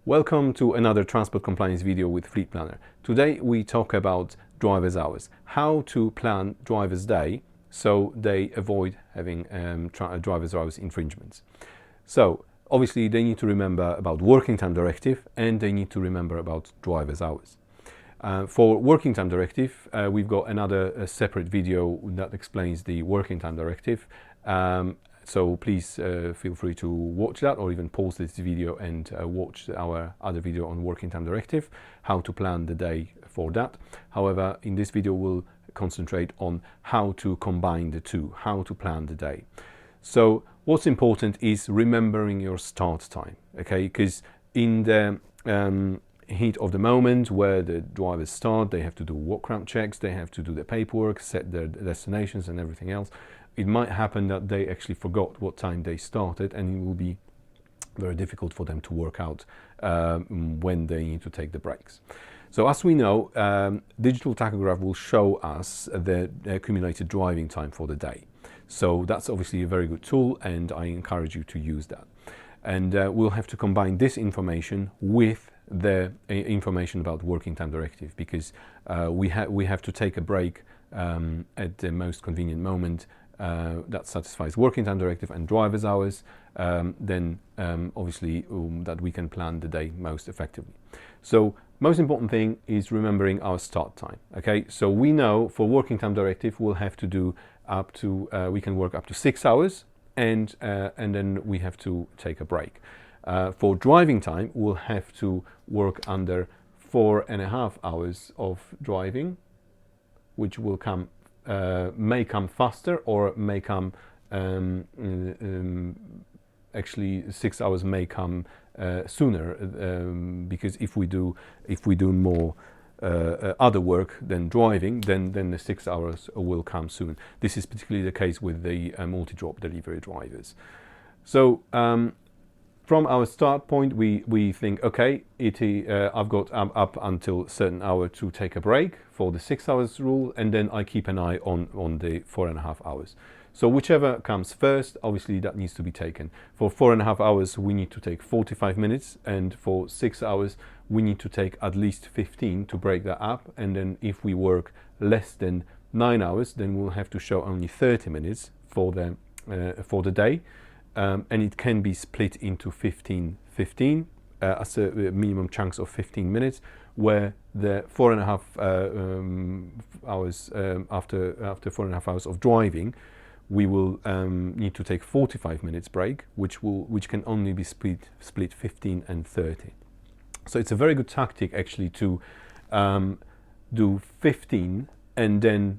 Welcome to another transport compliance video with Fleet Planner. Today we talk about driver's hours, how to plan driver's day so they avoid having driver's hours infringements. So obviously they need to remember about working time directive and they need to remember about driver's hours. For working time directive, we've got another separate video that explains the working time directive. So please feel free to watch that or even pause this video and watch our other video on working time directive, how to plan the day for that. However, in this video we'll concentrate on how to combine the two, how to plan the day. So what's important is remembering your start time, okay? Because in the heat of the moment where the drivers start, they have to do walk-around checks, they have to do their paperwork, set their destinations and everything else. It might happen that they actually forgot what time they started, and it will be very difficult for them to work out when they need to take the breaks. So as we know, digital tachograph will show us the accumulated driving time for the day. So that's obviously a very good tool, and I encourage you to use that. And we'll have to combine this information with the information about working time directive, because we have to take a break at the most convenient moment that satisfies working time directive and driver's hours, then obviously that we can plan the day most effectively. So most important thing is remembering our start time. Okay, so we know for working time directive we'll have to do up to we can work up to 6 hours, and then we have to take a break. For driving time we'll have to work under 4.5 hours of driving, which will come may come faster or may come actually 6 hours may come sooner, because if we do more other work than driving, then the 6 hours will come soon. This is particularly the case with the multi-drop delivery drivers. So from our start point, we think, okay, I've got up until a certain hour to take a break for the 6 hours rule, and then I keep an eye on the 4.5 hours. So whichever comes first, obviously that needs to be taken. For 4.5 hours, we need to take 45 minutes, and for 6 hours, we need to take at least 15 to break that up. And then if we work less than 9 hours, then we'll have to show only 30 minutes for the day. And it can be split into 15-15 as a minimum chunks of 15 minutes, where the 4.5 hours after 4.5 hours of driving, we will need to take 45 minutes break, which can only be split 15 and 30. So it's a very good tactic actually to do 15 and then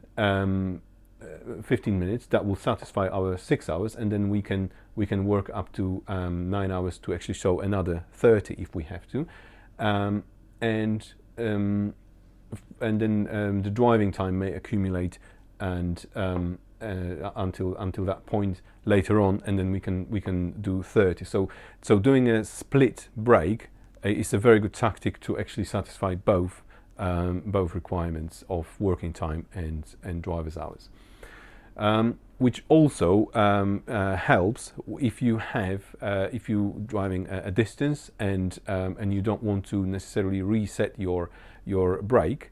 15 minutes. That will satisfy our 6 hours, and then we can work up to 9 hours to actually show another 30 if we have to, and then the driving time may accumulate and until that point later on, and then we can do 30. So doing a split break is a very good tactic to actually satisfy both requirements of working time and driver's hours. Which also helps if you driving a distance and you don't want to necessarily reset your brake.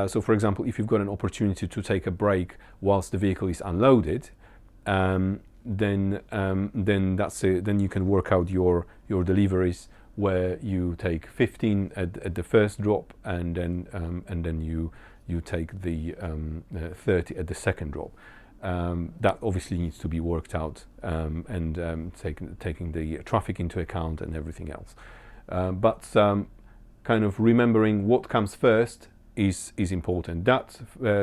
So for example, if you've got an opportunity to take a break whilst the vehicle is unloaded, then you can work out your deliveries where you take 15 at the first drop, and then you take the 30 at the second drop. That obviously needs to be worked out, and taking the traffic into account and everything else. But kind of remembering what comes first is important. That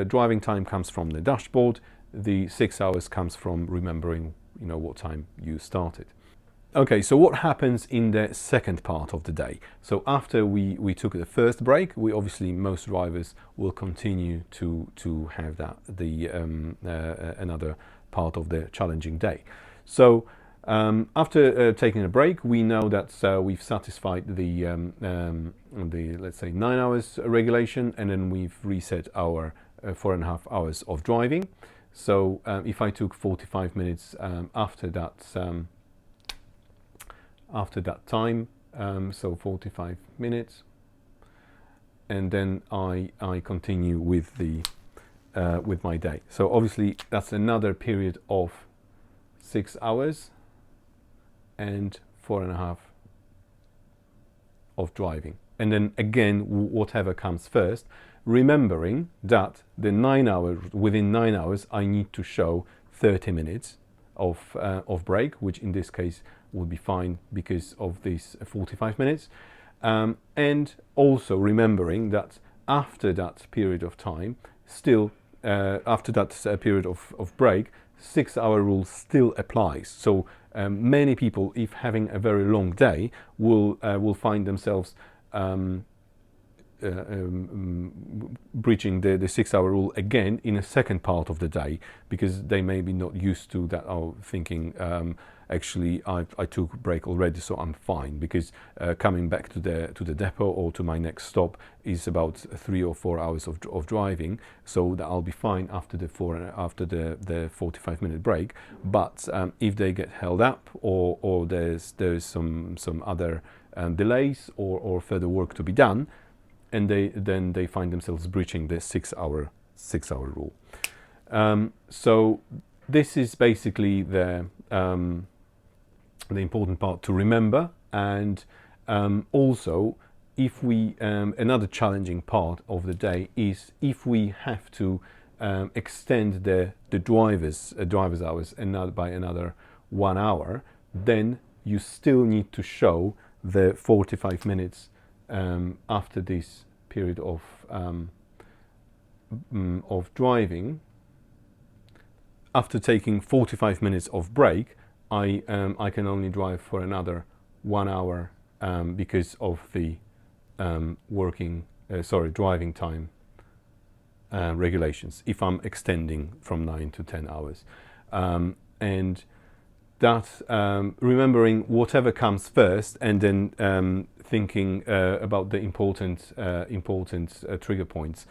driving time comes from the dashboard. The 6 hours comes from remembering, what time you started. Okay, so what happens in the second part of the day? So after we took the first break, most drivers will continue to have that another part of the challenging day. So after taking a break, we know that we've satisfied the let's say 9 hours regulation, and then we've reset our 4.5 hours of driving. So if I took 45 minutes after that time, so 45 minutes, and then I continue with the with my day. So obviously that's another period of 6 hours and 4.5 of driving. And then again, whatever comes first, remembering that the 9 hours, within 9 hours, I need to show 30 minutes of break, which in this case would be fine because of these 45 minutes. And also remembering that after that period of time, still after that period of break, 6 hour rule still applies. So many people, if having a very long day, will find themselves breaching the 6 hour rule again in a second part of the day, because they may be not used to that, thinking actually I took a break already, so I'm fine, because coming back to the depot or to my next stop is about 3 or 4 hours of driving, so that I'll be fine after the 45 minute break. But if they get held up, or there's some other delays or further work to be done, and then they find themselves breaching the 6 hour rule. So this is basically the important part to remember. And also, if we another challenging part of the day is if we have to extend the driver's hours by another 1 hour, then you still need to show the 45 minutes after this period of driving. After taking 45 minutes of break, I can only drive for another 1 hour because of the driving time regulations, if I'm extending from 9 to 10 hours. And that remembering whatever comes first, and then thinking about the important trigger points.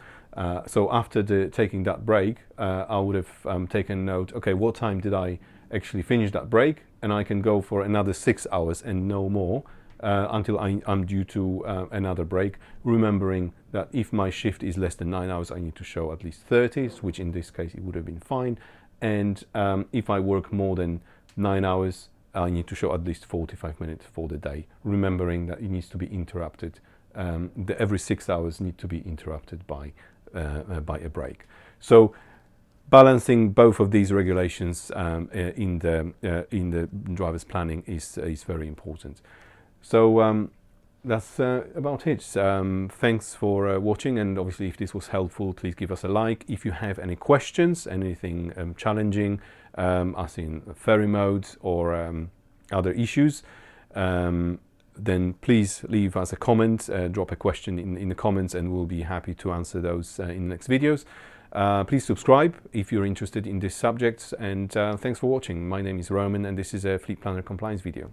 So after taking that break, I would have taken note, okay, what time did I actually finish that break? And I can go for another 6 hours and no more until I'm due to another break, remembering that if my shift is less than 9 hours, I need to show at least 30, which in this case it would have been fine. And if I work more than 9 hours, I need to show at least 45 minutes for the day, remembering that it needs to be interrupted. Every 6 hours need to be interrupted by a break. So balancing both of these regulations in the driver's planning is very important. So that's about it. Thanks for watching, and obviously if this was helpful, please give us a like. If you have any questions, anything challenging, as in ferry modes or other issues, then please leave us a comment, drop a question in the comments, and we'll be happy to answer those in the next videos. Please subscribe if you're interested in this subject, and thanks for watching. My name is Roman, and this is a Fleet Planner Compliance video.